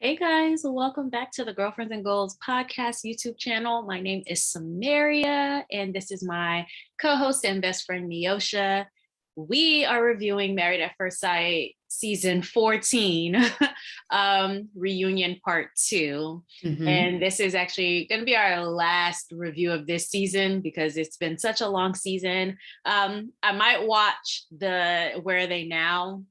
Hey guys, welcome back to the Girlfriends and Goals podcast YouTube channel. My name is Samaria, and this is my co-host and best friend Neosha. We are reviewing Married at First Sight season 14, reunion part 2. And this is actually going to be our last review of this season because it's been such a long season. I might watch the Where Are They Now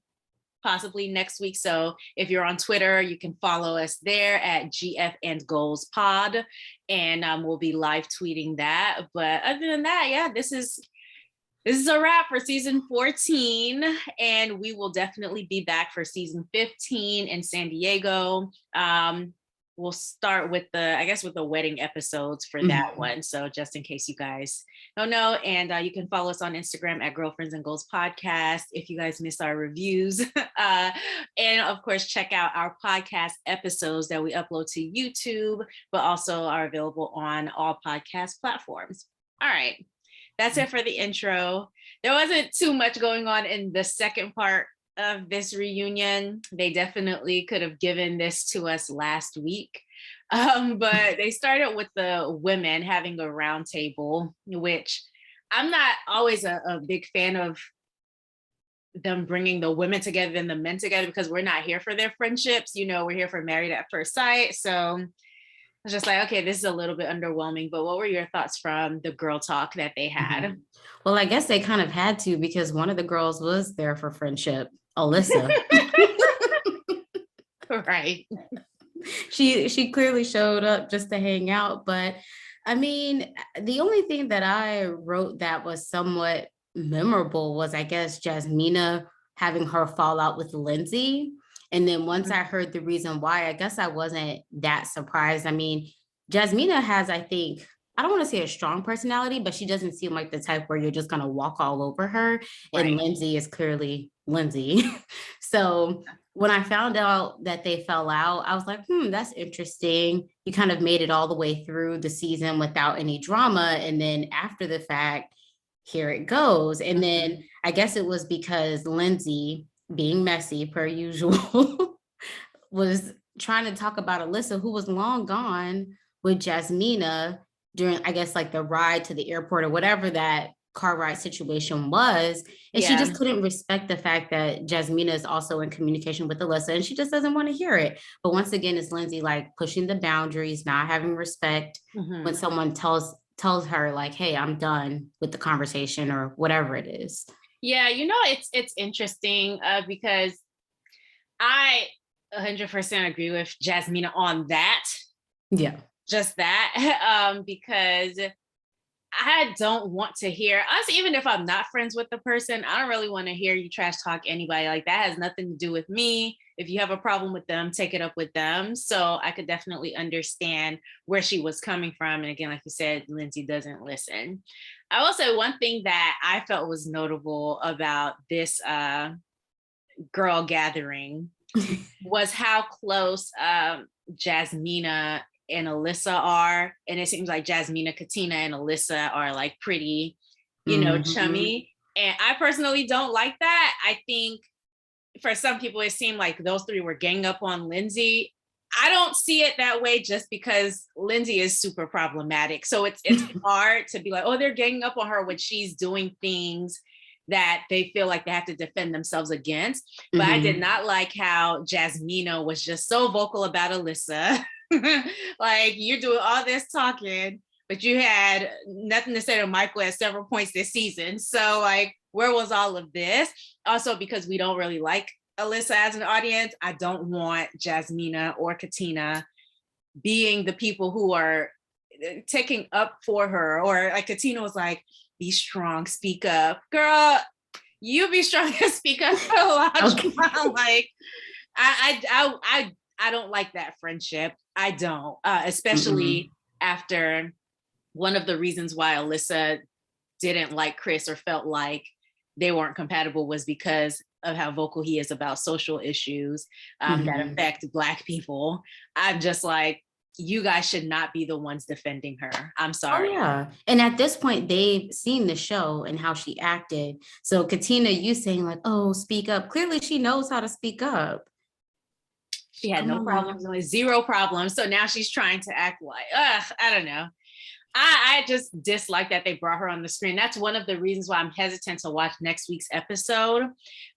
possibly next week. So if you're on Twitter, you can follow us there at GF and Goals Pod, and we'll be live tweeting that. But other than that, yeah, this is a wrap for season 14, and we will definitely be back for season 15 in San Diego. We'll start with the wedding episodes for that one. So just in case you guys don't know, and you can follow us on Instagram at Girlfriends and Goals Podcast if you guys missed our reviews. And of course, check out our podcast episodes that we upload to YouTube, but also are available on all podcast platforms. All right, that's it for the intro. There wasn't too much going on in the second part of this reunion. They definitely could have given this to us last week. But they started with the women having a roundtable, which I'm not always a big fan of them bringing the women together and the men together because we're not here for their friendships. You know, we're here for Married at First Sight. So I was just like, okay, this is a little bit underwhelming, but what were your thoughts from the girl talk that they had? Well, I guess they kind of had to because one of the girls was there for friendship, Alyssa. Right. She clearly showed up just to hang out. But I mean, the only thing that I wrote that was somewhat memorable was, I guess, Jasmina having her fallout with Lindsey. And then once I heard the reason why, I guess I wasn't that surprised. I mean, Jasmina has, I think, I don't want to say a strong personality, but she doesn't seem like the type where you're just going to walk all over her. Right. And Lindsey is clearly Lindsey. So when I found out that they fell out, I was like, that's interesting. You kind of made it all the way through the season without any drama. And then after the fact, here it goes. And then I guess it was because Lindsey, being messy per usual, was trying to talk about Alyssa, who was long gone with Jasmina during, I guess, like the ride to the airport or whatever that car ride situation was. And she just couldn't respect the fact that Jasmina is also in communication with Alyssa, and she just doesn't want to hear it. But once again, it's Lindsey like pushing the boundaries, not having respect when someone tells her like, hey, I'm done with the conversation or whatever it is. Yeah, you know, it's interesting because I 100% agree with Jasmina on that. Yeah. Just that, because I don't want to hear us, even if I'm not friends with the person, I don't really want to hear you trash talk anybody. Like, that has nothing to do with me. If you have a problem with them, take it up with them. So I could definitely understand where she was coming from. And again, like you said, Lindsey doesn't listen. I will say one thing that I felt was notable about this girl gathering was how close Jasmina and Alyssa are. And it seems like Jasmina, Katina, and Alyssa are like pretty, chummy. And I personally don't like that. I think for some people, it seemed like those three were ganging up on Lindsey. I don't see it that way just because Lindsey is super problematic. So it's hard to be like, oh, they're ganging up on her when she's doing things that they feel like they have to defend themselves against. But I did not like how Jasmina was just so vocal about Alyssa. Like, you're doing all this talking, but you had nothing to say to Michael at several points this season. So like, where was all of this? Also, because we don't really like Alyssa as an audience, I don't want Jasmina or Katina being the people who are taking up for her. Or like Katina was like, be strong, speak up. Girl, you be strong and speak up for a lot. Okay. Like, I don't like that friendship. I don't, especially after one of the reasons why Alyssa didn't like Chris or felt like they weren't compatible was because of how vocal he is about social issues that affect Black people. I'm just like, you guys should not be the ones defending her. I'm sorry. Oh, yeah. And at this point, they've seen the show and how she acted. So Katina, you saying like, oh, speak up. Clearly she knows how to speak up. She had Come no on problems, now. only zero problems. So now she's trying to act like, I don't know. I just dislike that they brought her on the screen. That's one of the reasons why I'm hesitant to watch next week's episode,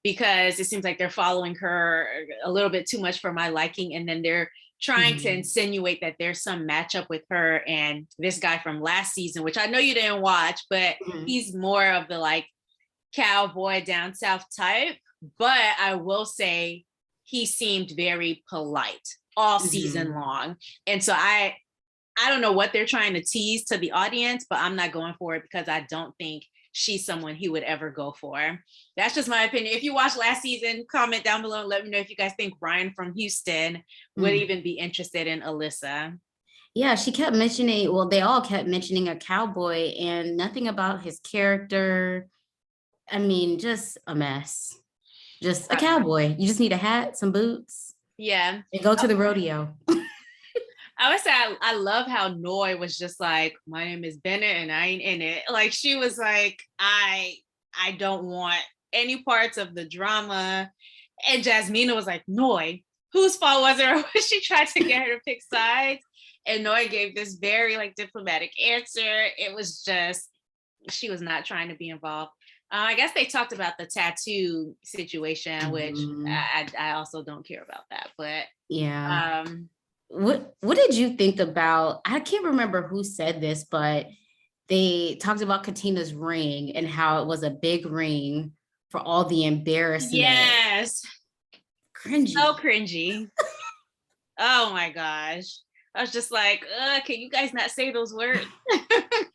because it seems like they're following her a little bit too much for my liking. And then they're trying to insinuate that there's some matchup with her and this guy from last season, which I know you didn't watch, but he's more of the like cowboy down south type. But I will say he seemed very polite all season long. And so I don't know what they're trying to tease to the audience, but I'm not going for it because I don't think she's someone he would ever go for. That's just my opinion. If you watched last season, comment down below and let me know if you guys think Brian from Houston would even be interested in Alyssa. Yeah, she kept mentioning, well, they all kept mentioning a cowboy and nothing about his character. I mean, just a mess. Just a cowboy. You just need a hat, some boots. Yeah. And go to the rodeo. I would say I love how Noi was just like, my name is Bennett and I ain't in it. Like she was like, I don't want any parts of the drama. And Jasmina was like, Noi, whose fault was it? She tried to get her to pick sides. And Noi gave this very like diplomatic answer. It was just, she was not trying to be involved. I guess they talked about the tattoo situation, which I also don't care about that. But yeah. What did you think about, I can't remember who said this, but they talked about Katina's ring and how it was a big ring for all the embarrassment. Yes. Cringy. So cringy. Oh my gosh. I was just like, can you guys not say those words?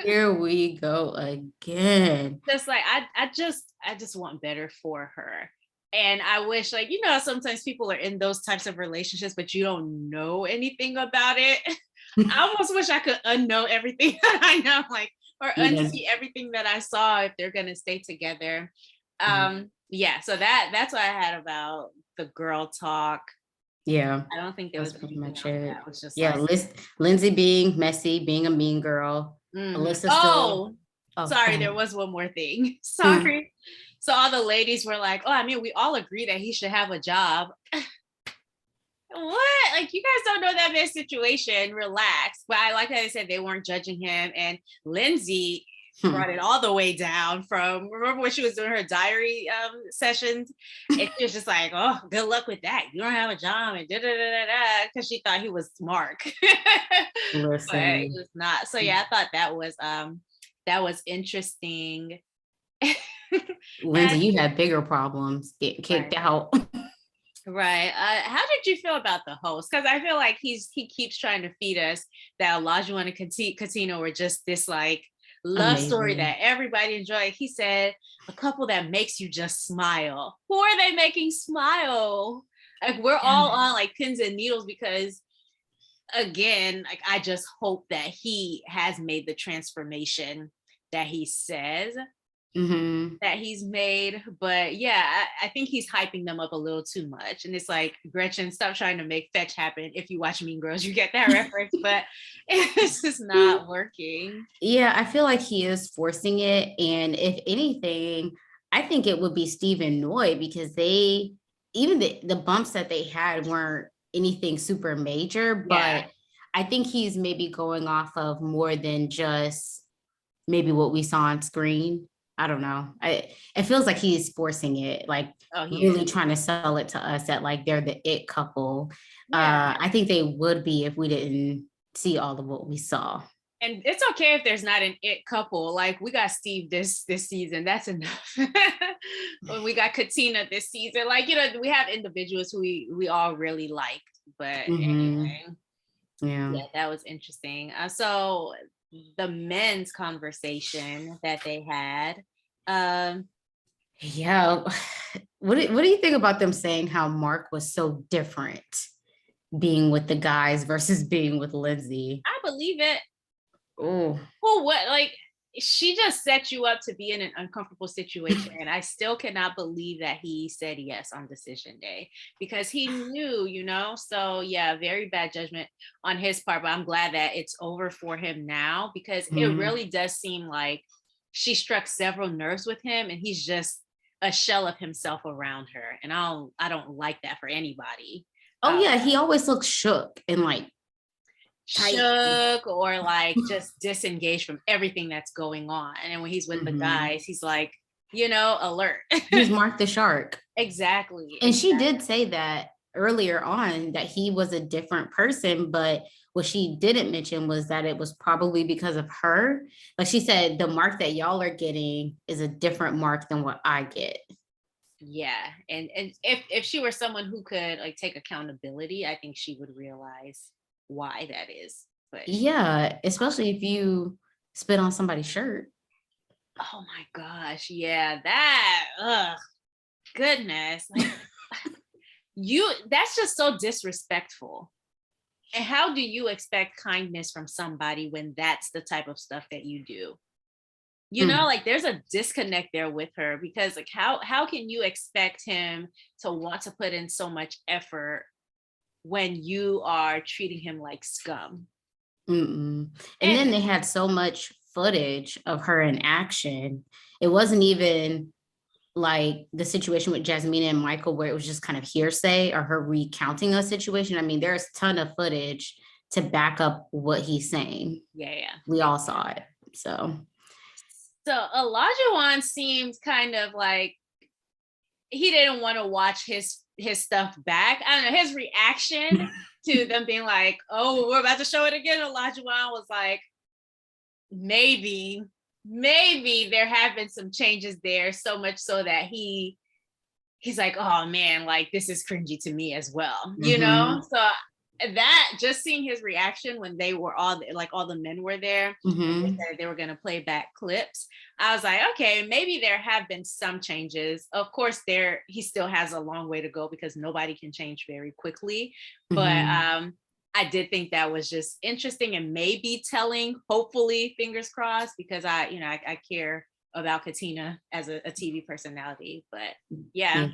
Here we go again. Just like I just want better for her. And I wish, like, you know, sometimes people are in those types of relationships, but you don't know anything about it. I almost wish I could unknow everything that I know, like, or unsee everything that I saw if they're gonna stay together. Yeah, so that's what I had about the girl talk. Yeah, I don't think there was pretty much it. It was just like Lindsey being messy, being a mean girl. Alyssa still. Oh, sorry, there was one more thing. Sorry. So all the ladies were like, oh, I mean, we all agree that he should have a job. What? Like, you guys don't know that man's situation. Relax. But I like how they said they weren't judging him. And Lindsey brought it all the way down from, remember when she was doing her diary sessions? And she was just like, oh, good luck with that. You don't have a job and da-da-da-da-da, because she thought he was smart. Listen. But he was not. So yeah, I thought that was interesting. Lindsey, you had bigger problems getting kicked out. Right. How did you feel about the host? Because I feel like he keeps trying to feed us that Olajuwon and Katina were just this like love story that everybody enjoyed. He said a couple that makes you just smile. Who are they making smile? Like we're all on like pins and needles because again, like I just hope that he has made the transformation that he says that he's made. But yeah, I think he's hyping them up a little too much. And it's like, Gretchen, stop trying to make fetch happen. If you watch Mean Girls, you get that reference, but it's just not working. Yeah, I feel like he is forcing it. And if anything, I think it would be Steve and Noi, because even the bumps that they had weren't anything super major, but I think he's maybe going off of more than just maybe what we saw on screen. I don't know. It feels like he's forcing it, like really trying to sell it to us that like they're the it couple. I think they would be if we didn't see all of what we saw. And it's okay if there's not an it couple. Like we got Steve this season. That's enough. When we got Katina this season, like, you know, we have individuals who we all really liked. But anyway, yeah, that was interesting. So the men's conversation that they had. Yeah. What do you think about them saying how Mark was so different being with the guys versus being with Lindsey? I believe it. Oh. Well, what, like, she just set you up to be in an uncomfortable situation. And I still cannot believe that he said yes on decision day because he knew, you know. So yeah, very bad judgment on his part, but I'm glad that it's over for him now because it really does seem like she struck several nerves with him and he's just a shell of himself around her. And I don't like that for anybody. Oh yeah, he always looks shook and like tight. Shook or like just disengaged from everything that's going on. And when he's with the guys, he's like, alert. He's Mark the Shark. Exactly. And she did say that earlier on, that he was a different person, but what she didn't mention was that it was probably because of her. Like she said, the Mark that y'all are getting is a different Mark than what I get. Yeah. And if she were someone who could like take accountability, I think she would realize why that is. But yeah, especially if you spit on somebody's shirt. Oh my gosh. Yeah. Goodness. Like that's just so disrespectful. And how do you expect kindness from somebody when that's the type of stuff that you do? Like there's a disconnect there with her, because like how can you expect him to want to put in so much effort when you are treating him like scum? And then they had so much footage of her in action. It wasn't even like the situation with Jasmina and Michael where it was just kind of hearsay or her recounting a situation. I mean, there's a ton of footage to back up what he's saying. Yeah. We all saw it. So Olajuwon seems kind of like he didn't want to watch his stuff back. I don't know, his reaction to them being like, oh, we're about to show it again. Olajuwon was like, maybe there have been some changes there, so much so that he's like, oh man, like this is cringy to me as well, So that, just seeing his reaction when they were all the men were there, they said they were going to play back clips, I was like, okay, maybe there have been some changes. Of course he still has a long way to go because nobody can change very quickly, but I did think that was just interesting and maybe telling, hopefully, fingers crossed, because I care about Katina as a TV personality. But yeah.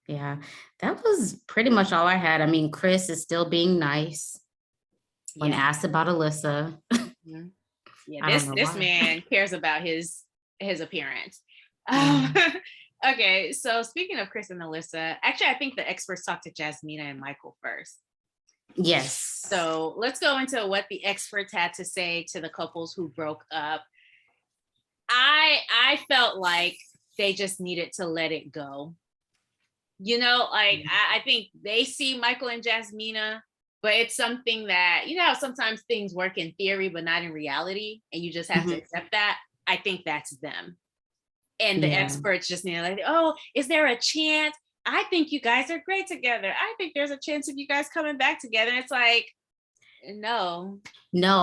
Yeah, that was pretty much all I had. I mean, Chris is still being nice when asked about Alyssa. Yeah, this man cares about his appearance. Okay, so speaking of Chris and Alyssa, actually, I think the experts talked to Jasmina and Michael first. Yes. So let's go into what the experts had to say to the couples who broke up. I felt like they just needed to let it go. I think they see Michael and Jasmina, but it's something that, how sometimes things work in theory, but not in reality. And you just have to accept that. I think that's them. And the experts just need to like, oh, is there a chance? I think you guys are great together. I think there's a chance of you guys coming back together. And it's like, no,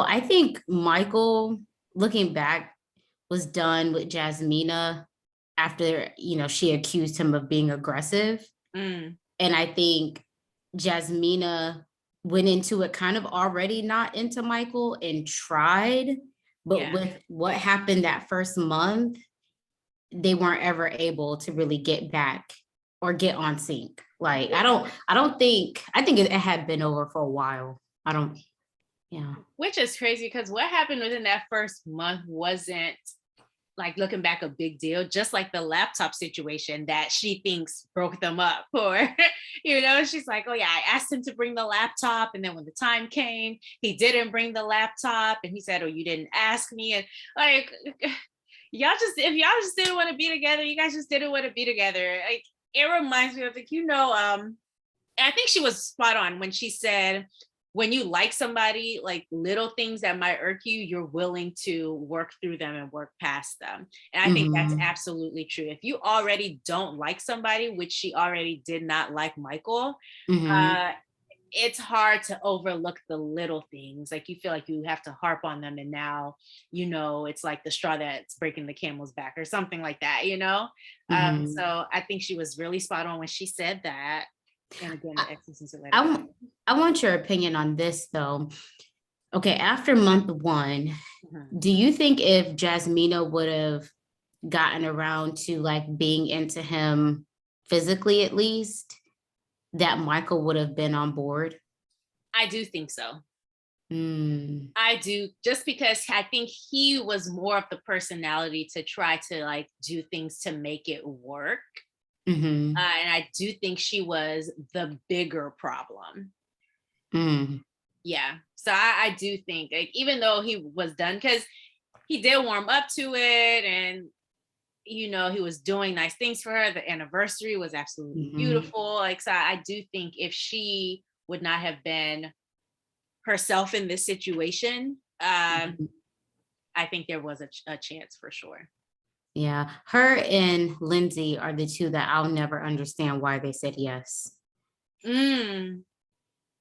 I think Michael, looking back, was done with Jasmina after, she accused him of being aggressive. And I think Jasmina went into it kind of already not into Michael and tried, but with what happened that first month, they weren't ever able to really get back or get on sync. Like, I think it had been over for a while. Which is crazy, because what happened within that first month wasn't, like, looking back, a big deal, just like the laptop situation that she thinks broke them up. Or, she's like, oh yeah, I asked him to bring the laptop, and then when the time came, he didn't bring the laptop, and he said, oh, you didn't ask me. And like, if y'all just didn't want to be together, you guys just didn't want to be together. Like, it reminds me of like, I think she was spot on when she said, when you like somebody, like little things that might irk you, you're willing to work through them and work past them. And I think that's absolutely true. If you already don't like somebody, which she already did not like Michael, it's hard to overlook the little things. Like, you feel like you have to harp on them, and now, it's like the straw that's breaking the camel's back or something like that, So I think she was really spot on when she said that. And again, I want your opinion on this though. Okay, after month one, do you think if Jasmina would have gotten around to like being into him physically, at least, that Michael would have been on board? I do think so. I do, just because I think he was more of the personality to try to like do things to make it work. Mm-hmm. And I do think she was the bigger problem. Mm. Yeah. So I do think, like, even though he was done, because he did warm up to it, and he was doing nice things for her. The anniversary was absolutely Mm-hmm. beautiful. Like, so I do think if she would not have been herself in this situation, Mm-hmm. I think there was a chance for sure. Yeah, her and Lindsey are the two that I'll never understand why they said yes. Mm.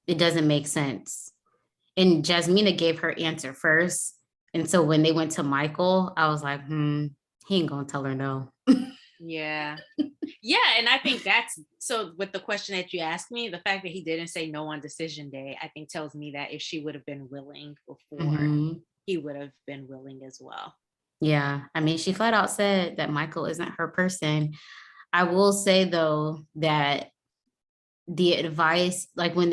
It doesn't make sense. And Jasmina gave her answer first. And so when they went to Michael, I was like, he ain't gonna tell her no. Yeah. Yeah. And I think that's so with the question that you asked me, the fact that he didn't say no on decision day, I think tells me that if she would have been willing before, Mm-hmm. he would have been willing as well. Yeah, I mean, she flat out said that Michael isn't her person. I will say though that the advice, like when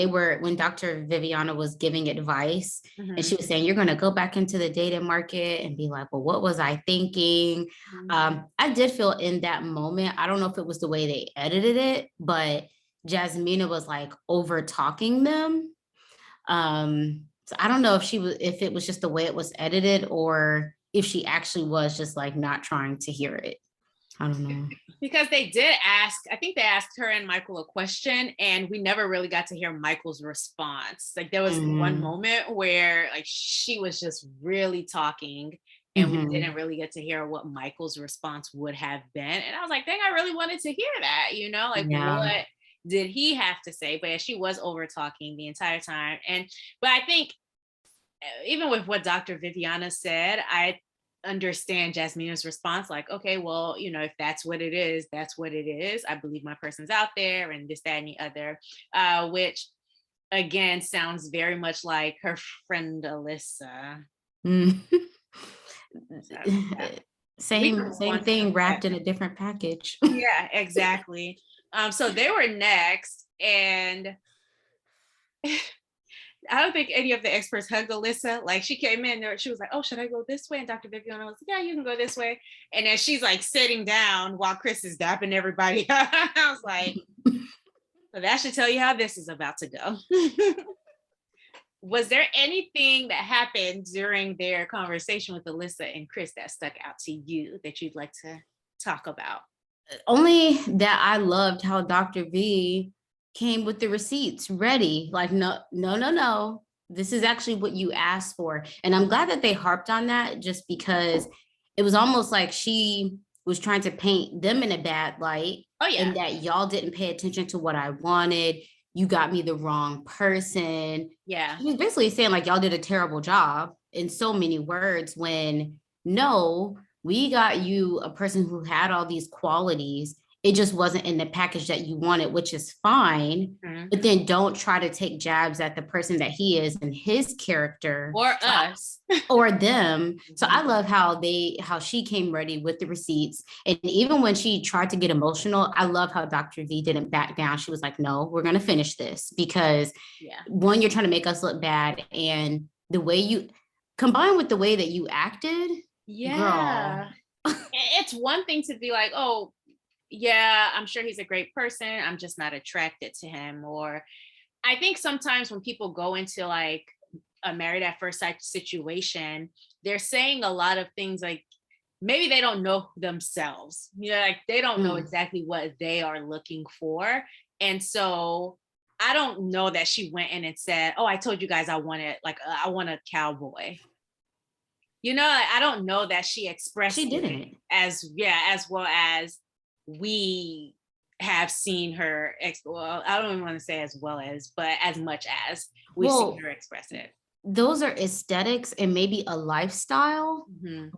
Dr. Viviana was giving advice and Mm-hmm. she was saying, you're going to go back into the dating market and be like, well, what was I thinking? I did feel in that moment, I don't know if it was the way they edited it, but Jasmina was like over talking them. So I don't know if it was just the way it was edited or if she actually was just like not trying to hear it. I don't know. Because they did I think they asked her and Michael a question, and we never really got to hear Michael's response. Like, there was one moment where like she was just really talking, and we didn't really get to hear what Michael's response would have been. And I was like, dang, I really wanted to hear that, like Yeah. what did he have to say? But yeah, she was over talking the entire time. But I think even with what Dr. Viviana said, I understand Jasmina's response, like, okay, well, if that's what it is, that's what it is. I believe my person's out there, and this, that, and the other, which again sounds very much like her friend Alyssa. Mm. So, yeah. Same thing wrapped in a different package. Yeah, exactly. So they were next, and I don't think any of the experts hugged Alyssa. Like, she came in there, she was like, oh, should I go this way? And Dr. Viviana was like, yeah, you can go this way. And then she's like sitting down while Chris is dapping everybody. I was like, so that should tell you how this is about to go. Was there anything that happened during their conversation with Alyssa and Chris that stuck out to you that you'd like to talk about? Only that I loved how Dr. V came with the receipts ready. Like, no. This is actually what you asked for. And I'm glad that they harped on that, just because it was almost like she was trying to paint them in a bad light. Oh, yeah. And that y'all didn't pay attention to what I wanted. You got me the wrong person. Yeah. She was basically saying like y'all did a terrible job in so many words, when no, we got you a person who had all these qualities. It just wasn't in the package that you wanted, which is fine. Mm-hmm. But then don't try to take jabs at the person that he is and his character. Or us. Or them. So I love how she came ready with the receipts. And even when she tried to get emotional, I love how Dr. V didn't back down. She was like, no, we're going to finish this, because one, you're trying to make us look bad. And the way you combined with the way that you acted. Yeah. Girl. It's one thing to be like, oh, yeah, I'm sure he's a great person, I'm just not attracted to him. Or I think sometimes when people go into like a married at first sight situation, they're saying a lot of things like maybe they don't know themselves. Like they don't know exactly what they are looking for. And so I don't know that she went in and said, oh, I told you guys I want a cowboy. I don't know that she expressed it as well as we have seen her well, I don't even want to say as well as, but as much as we've seen her express it. Those are aesthetics and maybe a lifestyle,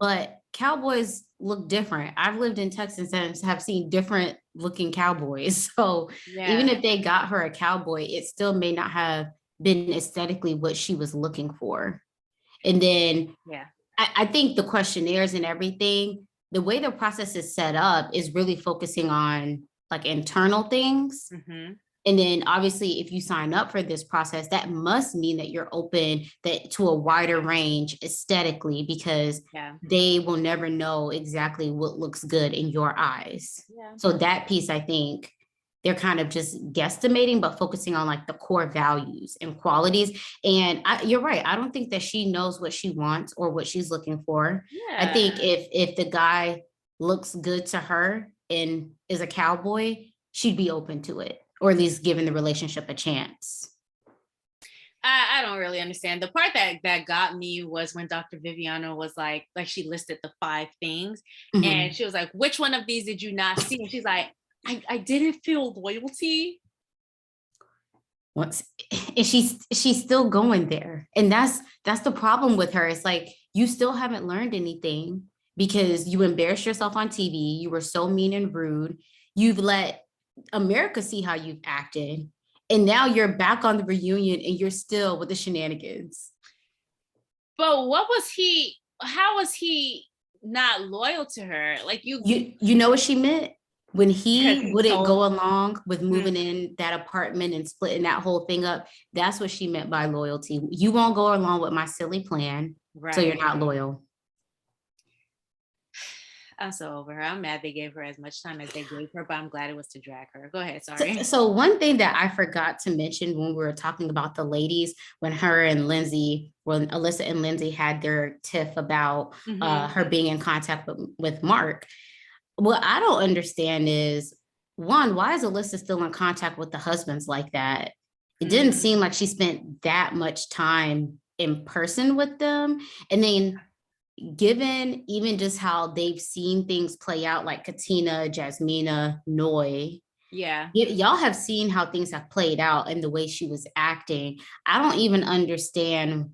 but cowboys look different. I've lived in Texas and have seen different looking cowboys. So even if they got her a cowboy, it still may not have been aesthetically what she was looking for. And then I think the questionnaires and everything, the way the process is set up is really focusing on like internal things. And then obviously, if you sign up for this process, that must mean that you're open to a wider range aesthetically, because Yeah. they will never know exactly what looks good in your eyes. Yeah. So that piece, I think they're kind of just guesstimating, but focusing on like the core values and qualities. And you're right. I don't think that she knows what she wants or what she's looking for. I Yeah. think if the guy looks good to her and is a cowboy, she'd be open to it, or at least giving the relationship a chance. I don't really understand. The part that got me was when Dr. Viviano was like she listed the 5 things, and she was like, which one of these did you not see? And she's like, I didn't feel loyalty. Once, and she's still going there. And that's the problem with her. It's like, you still haven't learned anything because you embarrassed yourself on TV. You were so mean and rude. You've let America see how you've acted. And now you're back on the reunion and you're still with the shenanigans. But how was he not loyal to her? Like you know what she meant? When he wouldn't go told- along with moving in that apartment and splitting that whole thing up, that's what she meant by loyalty. You won't go along with my silly plan, right. So you're not loyal. I'm so over her. I'm mad they gave her as much time as they gave her, but I'm glad it was to drag her. Go ahead, sorry. So one thing that I forgot to mention when we were talking about the ladies, when Alyssa and Lindsey had their tiff about her being in contact with Mark, what I don't understand is, one, why is Alyssa still in contact with the husbands like that? It didn't seem like she spent that much time in person with them. And then given even just how they've seen things play out, like Katina, Jasmina, Noi, y'all have seen how things have played out and the way she was acting. I don't even understand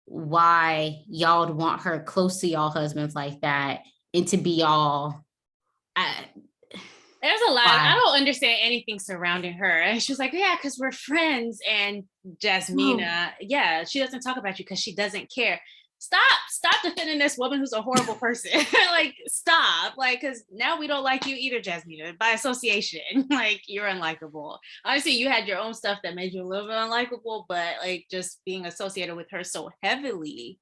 why y'all would want her close to y'all husbands like that and to be all there's a lot. I don't understand anything surrounding her. And she was like, yeah, because we're friends. And Jasmina, yeah, she doesn't talk about you because she doesn't care. Stop defending this woman who's a horrible person. Like, stop. Like, because now we don't like you either, Jasmina, by association. Like, you're unlikable. Obviously, you had your own stuff that made you a little bit unlikable, but like just being associated with her so heavily.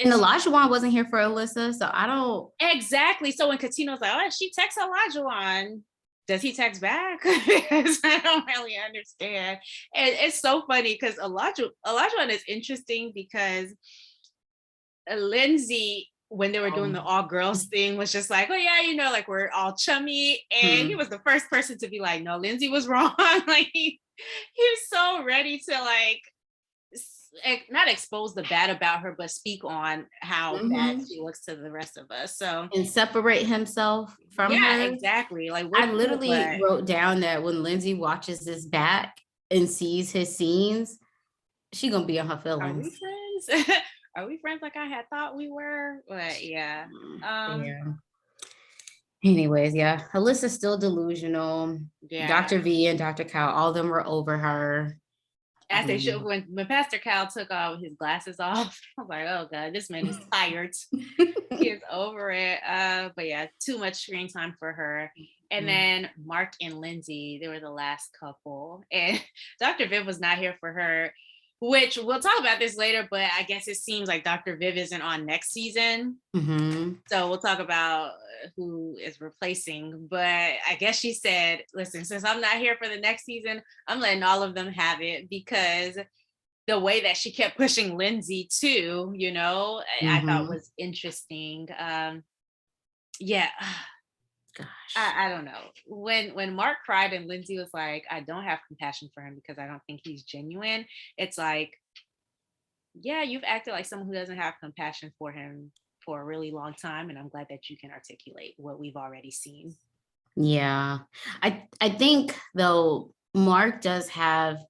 And Olajuwon wasn't here for Alyssa, so I don't. Exactly. So when Katina was like, oh, she texts Olajuwon, does he text back? Because I don't really understand. And it's so funny because Olajuwon is interesting because Lindsey, when they were doing the all girls thing, was just like, oh yeah, like we're all chummy. And he was the first person to be like, no, Lindsey was wrong. Like he was so ready to like not expose the bad about her, but speak on how bad she looks to the rest of us. So and separate himself from her. Yeah, exactly. Like I literally wrote down that when Lindsey watches this back and sees his scenes, she gonna be on her feelings. Are we friends? Are we friends like I had thought we were? But yeah. Anyways, yeah. Alyssa's still delusional. Yeah. Dr. V and Dr. Cal, all of them were over her. As they should. When Pastor Cal took all his glasses off, I was like, oh God, this man is tired. He is over it. But yeah, too much screen time for her. And then Mark and Lindsey, they were the last couple. And Dr. Viv was not here for her, which we'll talk about this later, but I guess it seems like Dr. Viv isn't on next season. So we'll talk about who is replacing. But I guess she said, listen, since I'm not here for the next season, I'm letting all of them have it, because the way that she kept pushing Lindsey too, I thought was interesting. Yeah. Gosh. I don't know. When Mark cried and Lindsey was like, I don't have compassion for him because I don't think he's genuine. It's like, yeah, you've acted like someone who doesn't have compassion for him for a really long time. And I'm glad that you can articulate what we've already seen. Yeah. I think though, Mark does have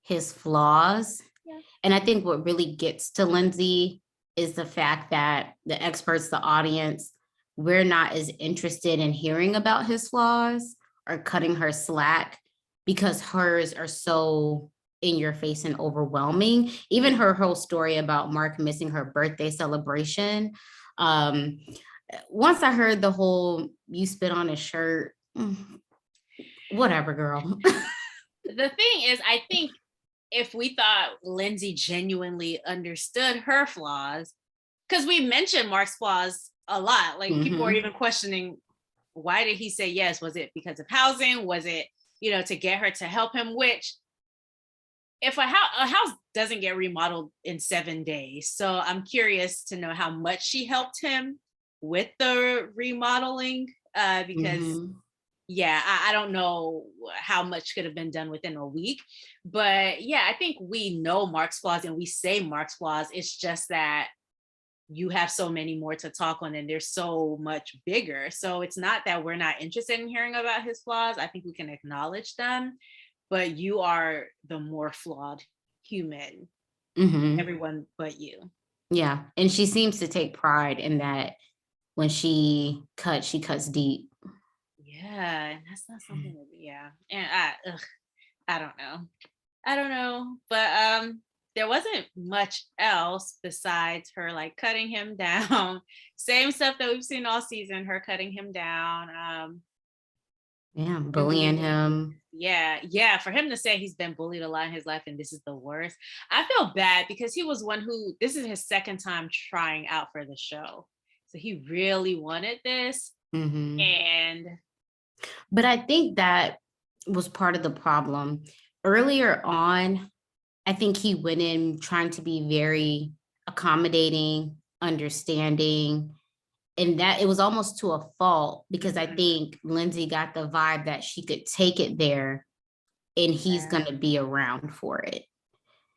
his flaws. Yeah. And I think what really gets to Lindsey is the fact that the experts, the audience, we're not as interested in hearing about his flaws or cutting her slack, because hers are so in your face and overwhelming. Even her whole story about Mark missing her birthday celebration. Once I heard the whole, you spit on his shirt, whatever, girl. The thing is, I think if we thought Lindsey genuinely understood her flaws, because we mentioned Mark's flaws a lot, like people were even questioning, why did he say yes? Was it because of housing? Was it, to get her to help him? Which, if a house doesn't get remodeled in 7 days, so I'm curious to know how much she helped him with the remodeling, because yeah, I don't know how much could have been done within a week. But yeah, I think we know Mark's flaws and we say Mark's flaws. It's just that you have so many more to talk on and they're so much bigger. So it's not that we're not interested in hearing about his flaws. I think we can acknowledge them, but you are the more flawed human, everyone but you. Yeah. And she seems to take pride in that. When she cuts deep. Yeah, and that's not something that, yeah. And I don't know. But there wasn't much else besides her like cutting him down. Same stuff that we've seen all season, her cutting him down. Yeah, bullying him. Yeah. For him to say he's been bullied a lot in his life and this is the worst. I feel bad because he was one who, this is his second time trying out for the show. So he really wanted this. But I think that was part of the problem. Earlier on, I think he went in trying to be very accommodating, understanding, and that it was almost to a fault because I think Lindsey got the vibe that she could take it there and he's going to be around for it.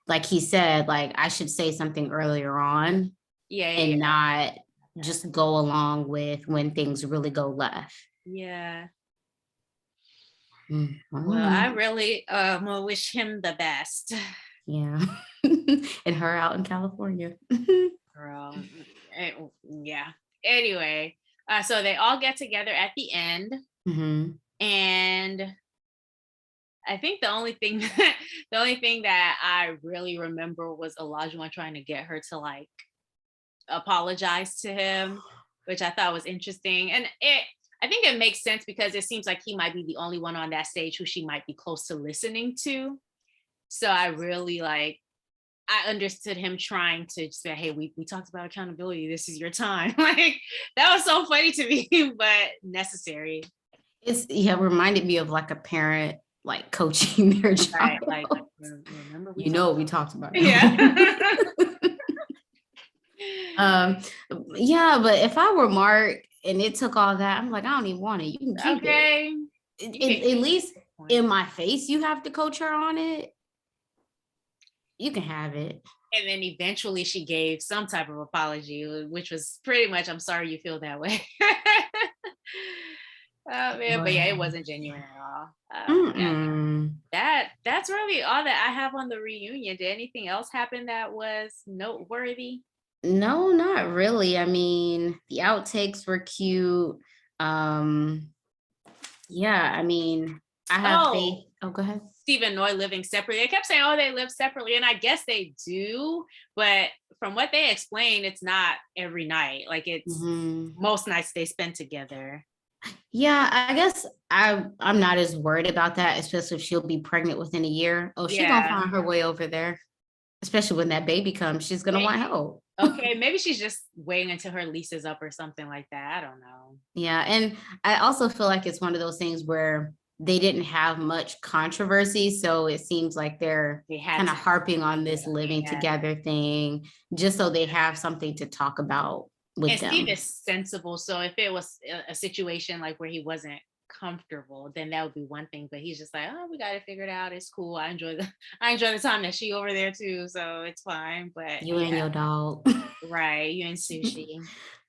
Like he said, like I should say something earlier on and not just go along with when things really go left. Yeah. Well, I really wish him the best. Yeah. And her out in California. Girl. Yeah. Anyway, so they all get together at the end. And I think the only thing that I really remember was Olajuwon trying to get her to like apologize to him, which I thought was interesting. And I think it makes sense because it seems like he might be the only one on that stage who she might be close to listening to. So I really I understood him trying to say, hey, we talked about accountability. This is your time. Like that was so funny to me, but necessary. It reminded me of like a parent like coaching their child. Right, remember we talked about it. Yeah. Yeah, but if I were Mark and it took all that, I'm like, I don't even want it. You can keep it. At least in my face, you have to coach her on it. You can have it. And then eventually she gave some type of apology, which was pretty much, I'm sorry you feel that way. Oh man, but yeah, it wasn't genuine at all. Yeah. That's really all that I have on the reunion. Did anything else happen that was noteworthy? No, not really. I mean, the outtakes were cute. Yeah, I mean, I have faith. Oh, go ahead. Steve and Noy living separately. They kept saying, oh, they live separately. And I guess they do. But from what they explained, it's not every night. Like it's most nights they spend together. Yeah, I guess I'm not as worried about that, especially if she'll be pregnant within a year. Oh, she's gonna find her way over there. Especially when that baby comes, she's gonna want help. Okay, maybe she's just waiting until her lease is up or something like that. I don't know. Yeah, and I also feel like it's one of those things where they didn't have much controversy, so it seems like they're kind of harping on this living together thing, just so they have something to talk about with them. Steve is sensible, so if it was a situation like where he wasn't comfortable, then that would be one thing. But he's just like, oh, we got to figure it out. It's cool. I enjoy the time that she over there too, so it's fine. But you and your dog, right? You and Sushi.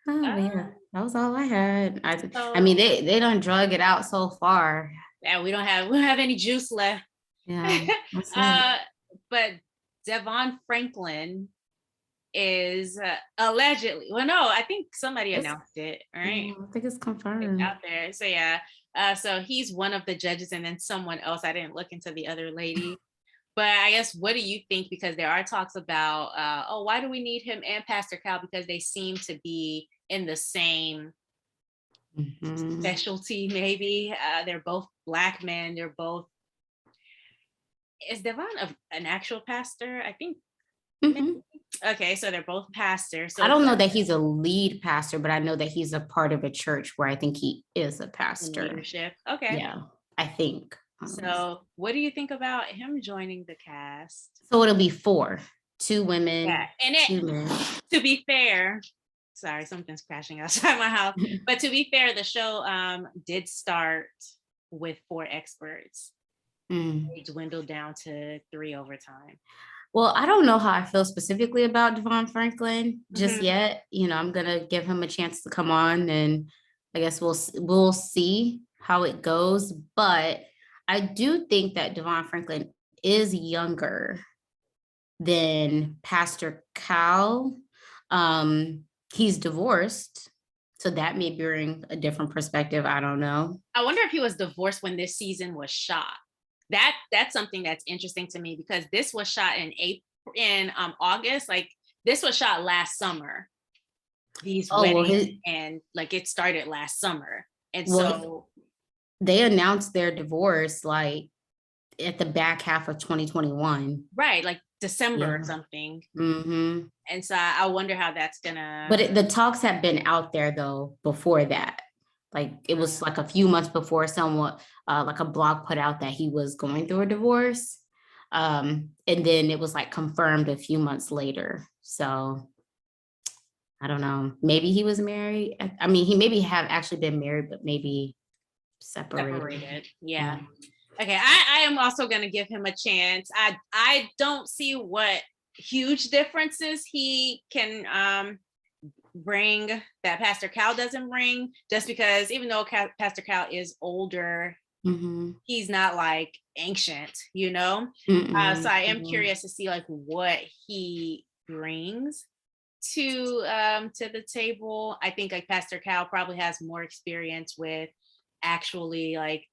Oh yeah, that was all I had. I mean, they don't drug it out so far. Yeah, we don't have any juice left. Yeah. But Devon Franklin is allegedly, well, no, I think somebody announced it, right? I think it's confirmed. It's out there. So yeah, so he's one of the judges, and then someone else. I didn't look into the other lady. But I guess, what do you think? Because there are talks about, why do we need him and Pastor Cal? Because they seem to be in the same specialty, maybe. They're both Black men. They're both is Devon an actual pastor? I think. Mhm. Okay, so they're both pastors. So I it's don't know like that he's a lead pastor, but I know that he's a part of a church where I think he is a in pastor. leadership. Okay. Yeah, I think. So what do you think about him joining the cast? So it'll be four, two Yeah, women, and two men. to be fair, sorry, something's crashing outside my house. But to be fair, the show did start with four experts. Mm. They dwindled down to three over time. Well, I don't know how I feel specifically about Devon Franklin just Mhm. yet. I'm gonna give him a chance to come on, and I guess we'll see how it goes. But I do think that Devon Franklin is younger than Pastor Cal. He's divorced, so that may bring a different perspective. I don't know. I wonder if he was divorced when this season was shot. That's something that's interesting to me because this was shot in August. Like this was shot last summer. These Oh well, weddings and like it started last summer. And well, so they announced their divorce like at the back half of 2021. right, like December or Yeah. something. Hmm. And so I wonder how that's gonna. But the talks have been out there though before that. Like it was like a few months before someone like a blog put out that he was going through a divorce. And then it was like confirmed a few months later. So I don't know. Maybe he was married. I mean, he maybe have actually been married, but maybe separated. Yeah. Yeah. Okay. I am also gonna give him a chance. I don't see what huge differences he can bring that Pastor Cal doesn't bring, just because even though Pastor Cal is older, Mm-hmm. he's not like ancient, you know? So I am curious to see like what he brings to the table. I think like Pastor Cal probably has more experience with actually like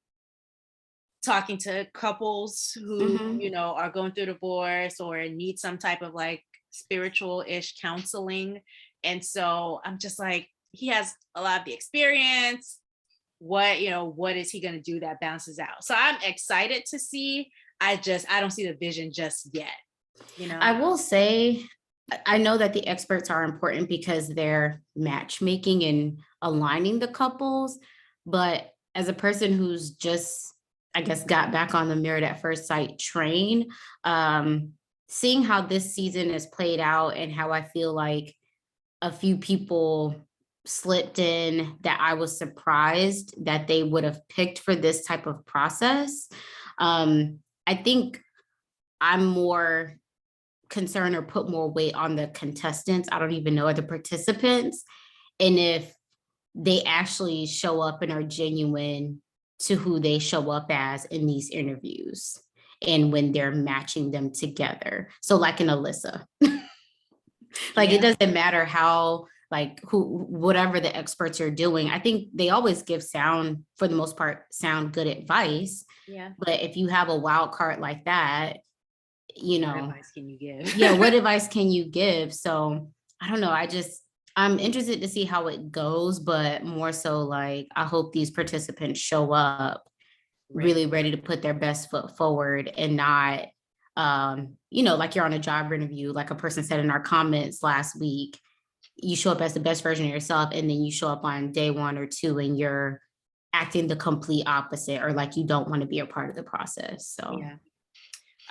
talking to couples who, Mm-hmm. are going through divorce or need some type of like spiritual-ish counseling. And so I'm just like, he has a lot of the experience. What is he going to do that bounces out? So I'm excited to see. I don't see the vision just yet. I will say, I know that the experts are important because they're matchmaking and aligning the couples. But as a person who's just, I guess, got back on the Married at First Sight train, seeing how this season is played out and how I feel like a few people slipped in that I was surprised that they would have picked for this type of process. I think I'm more concern or put more weight on the contestants. I don't even know the participants. And if they actually show up and are genuine to who they show up as in these interviews and when they're matching them together. So like an Alyssa, like it doesn't matter how like whatever the experts are doing. I think they always give for the most part, sound good advice. Yeah. But if you have a wild card like that, What advice can you give? yeah, what advice can you give? So I don't know. I'm interested to see how it goes, but more so like I hope these participants show up really ready to put their best foot forward and not like you're on a job interview, like a person said in our comments last week, you show up as the best version of yourself and then you show up on day 1 or 2 and you're acting the complete opposite or like you don't want to be a part of the process. So yeah.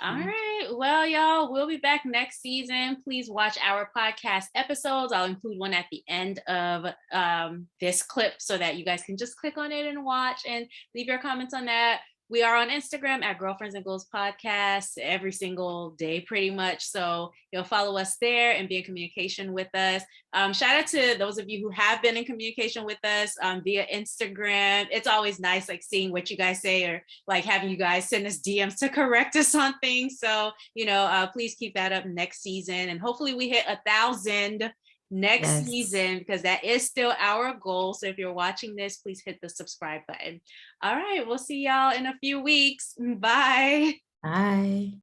All right. Well, y'all, we'll be back next season. Please watch our podcast episodes. I'll include one at the end of this clip so that you guys can just click on it and watch and leave your comments on that. We are on Instagram at Girlfriends and Goals Podcast every single day, pretty much. So you'll follow us there and be in communication with us. Shout out to those of you who have been in communication with us via Instagram. It's always nice like seeing what you guys say or like having you guys send us DMs to correct us on things. So, please keep that up next season. And hopefully we hit 1,000 next season because that is still our goal. So if you're watching this, please hit the subscribe button. All right, we'll see y'all in a few weeks. Bye. bye.